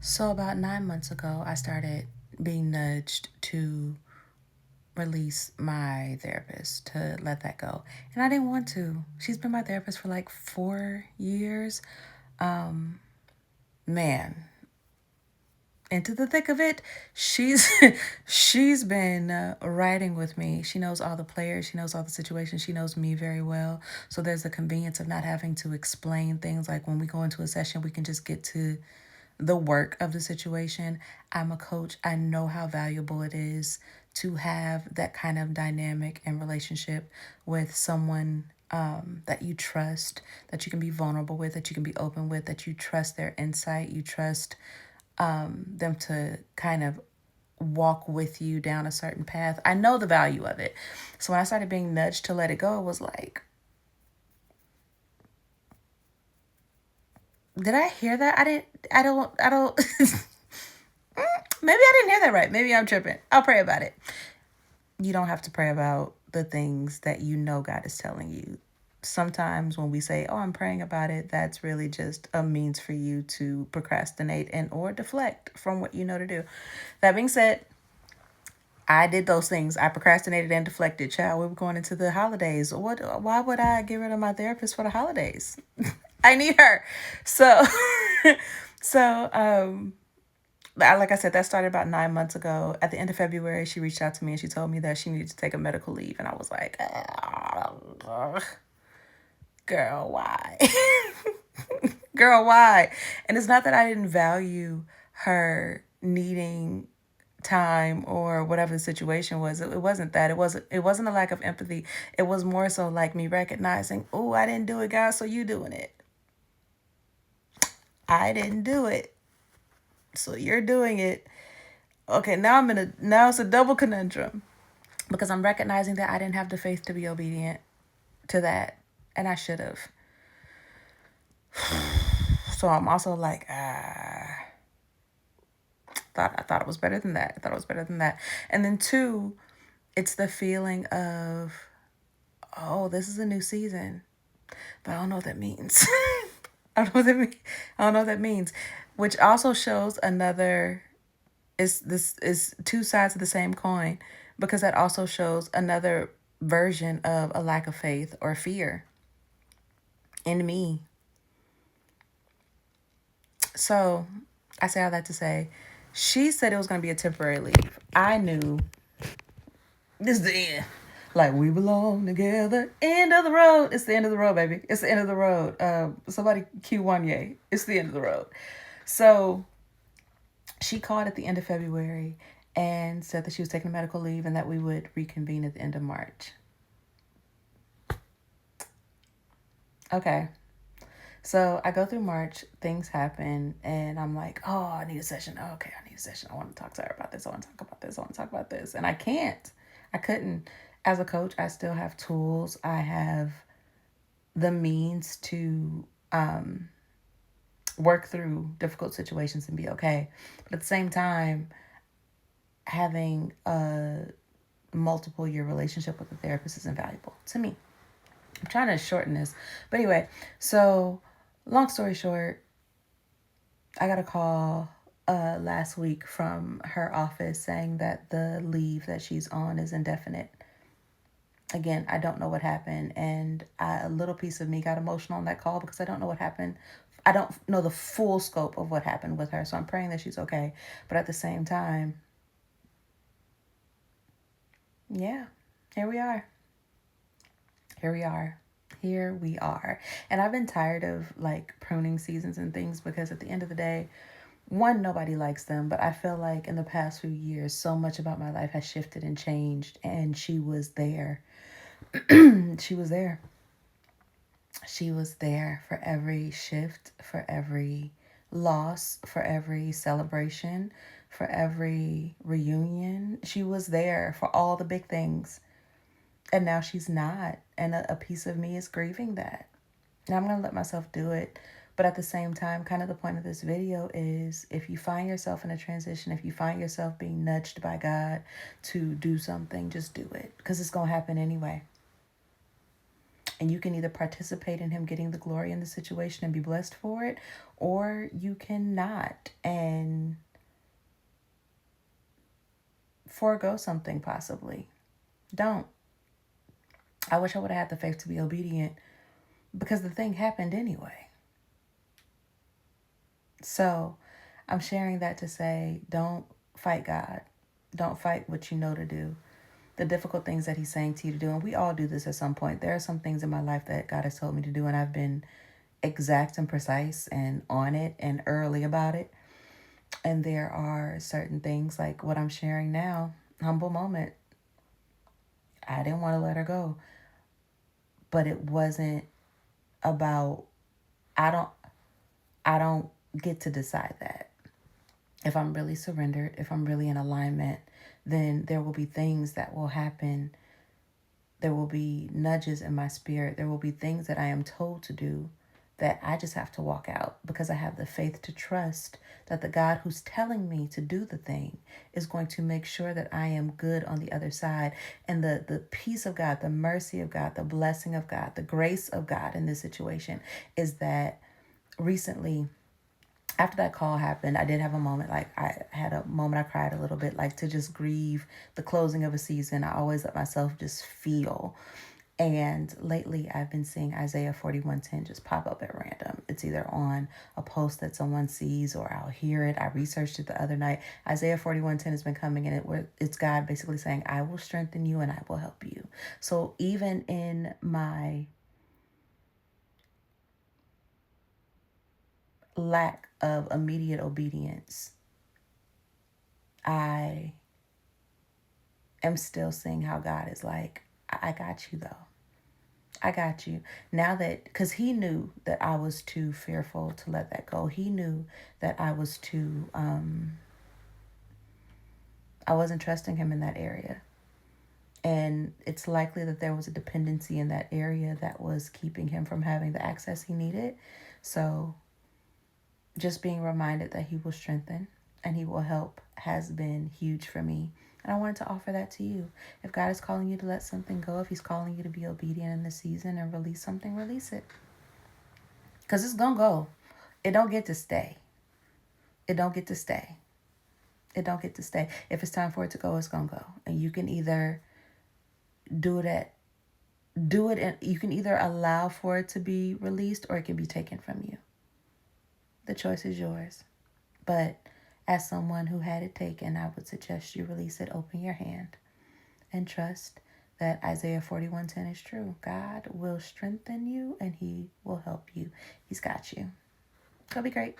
So, about 9 months ago, I started being nudged to release my therapist, to let that go. And I didn't want to. She's been my therapist for like 4 years. Um, Man, into the thick of it, she's she's been riding with me. She knows all the players, she knows all the situations, she knows me very well. So there's the convenience of not having to explain things. Like when we go into a session, we can just get to the work of the situation. I'm a coach. I know how valuable it is to have that kind of dynamic and relationship with someone that you trust, that you can be vulnerable with, that you can be open with, that you trust their insight, you trust them to kind of walk with you down a certain path. I know the value of it. So when I started being nudged to let it go, it was like, did I hear that? I don't. Maybe I didn't hear that right. Maybe I'm tripping. I'll pray about it. You don't have to pray about the things that you know God is telling you. Sometimes when we say, "Oh, I'm praying about it," that's really just a means for you to procrastinate and or deflect from what you know to do. That being said, I did those things. I procrastinated and deflected. Child, we were going into the holidays. Why would I get rid of my therapist for the holidays? I need her. So so like I said, that started about 9 months ago. At the end of February, she reached out to me and she told me that she needed to take a medical leave. And I was like, girl, why? Girl, why? And it's not that I didn't value her needing time or whatever the situation was. It wasn't that. It wasn't a lack of empathy. It was more so like me recognizing, oh, I didn't do it, guys, so you doing it. I didn't do it, so you're doing it. Okay, now it's a double conundrum because I'm recognizing that I didn't have the faith to be obedient to that, and I should have. So I'm also like, I thought it was better than that. I thought it was better than that. And then two, it's the feeling of, oh, this is a new season, but I don't know what that means. I don't know what that means. I don't know what that means. Which also shows another, is this is two sides of the same coin, because that also shows another version of a lack of faith or fear in me. So I say all that to say, she said it was going to be a temporary leave. I knew this is the end. Like, we belong together. End of the road. It's the end of the road, baby. It's the end of the road. Somebody cue Wanye. It's the end of the road. So she called at the end of February and said that she was taking medical leave and that we would reconvene at the end of March. Okay. So I go through March, things happen, and I'm like, oh, I need a session. Oh, okay, I need a session. I want to talk to her about this. I want to talk about this. I want to talk about this. And I can't. I couldn't. As a coach, I still have tools. I have the means to work through difficult situations and be okay. But at the same time, having a multiple year relationship with a therapist is invaluable to me. I'm trying to shorten this. But anyway, so long story short, I got a call last week from her office saying that the leave that she's on is indefinite. Again, I don't know what happened, and a little piece of me got emotional on that call because I don't know what happened. I don't know the full scope of what happened with her, so I'm praying that she's okay. But at the same time, yeah, here we are. Here we are. Here we are. And I've been tired of like pruning seasons and things because at the end of the day, one, nobody likes them, but I feel like in the past few years, so much about my life has shifted and changed, and she was there. She was there. She was there for every shift, for every loss, for every celebration, for every reunion. She was there for all the big things. And now she's not. And a piece of me is grieving that. And I'm going to let myself do it. But at the same time, kind of the point of this video is if you find yourself in a transition, if you find yourself being nudged by God to do something, just do it. Because it's going to happen anyway. And you can either participate in him getting the glory in the situation and be blessed for it, or you cannot and forego something possibly. Don't. I wish I would have had the faith to be obedient because the thing happened anyway. So I'm sharing that to say, don't fight God. Don't fight what you know to do. The difficult things that he's saying to you to do. And we all do this at some point. There are some things in my life that God has told me to do, and I've been exact and precise and on it and early about it. And there are certain things like what I'm sharing now, humble moment. I didn't want to let her go, but it wasn't about, I don't I don't get to decide that. If I'm really surrendered, if I'm really in alignment, then there will be things that will happen. There will be nudges in my spirit. There will be things that I am told to do that I just have to walk out because I have the faith to trust that the God who's telling me to do the thing is going to make sure that I am good on the other side. And the peace of God, the mercy of God, the blessing of God, the grace of God in this situation is that recently, after that call happened, I did have a moment. Like, I had a moment, I cried a little bit, like to just grieve the closing of a season. I always let myself just feel. And lately, I've been seeing Isaiah 41:10 just pop up at random. It's either on a post that someone sees or I'll hear it. I researched it the other night. Isaiah 41:10 has been coming, and it's God basically saying, I will strengthen you and I will help you. So even in my lack of immediate obedience, I am still seeing how God is like, I got you though. I got you. Now that, because he knew that I was too fearful to let that go. He knew that I was too, I wasn't trusting him in that area. And it's likely that there was a dependency in that area that was keeping him from having the access he needed. So just being reminded that he will strengthen and he will help has been huge for me. And I wanted to offer that to you. If God is calling you to let something go, if he's calling you to be obedient in this season and release something, release it. Because it's going to go. It don't get to stay. It don't get to stay. It don't get to stay. If it's time for it to go, it's going to go. And you can either and you can either allow for it to be released or it can be taken from you. The choice is yours. But as someone who had it taken, I would suggest you release it, open your hand, and trust that Isaiah 41:10 is true. God will strengthen you and he will help you. He's got you. It'll be great.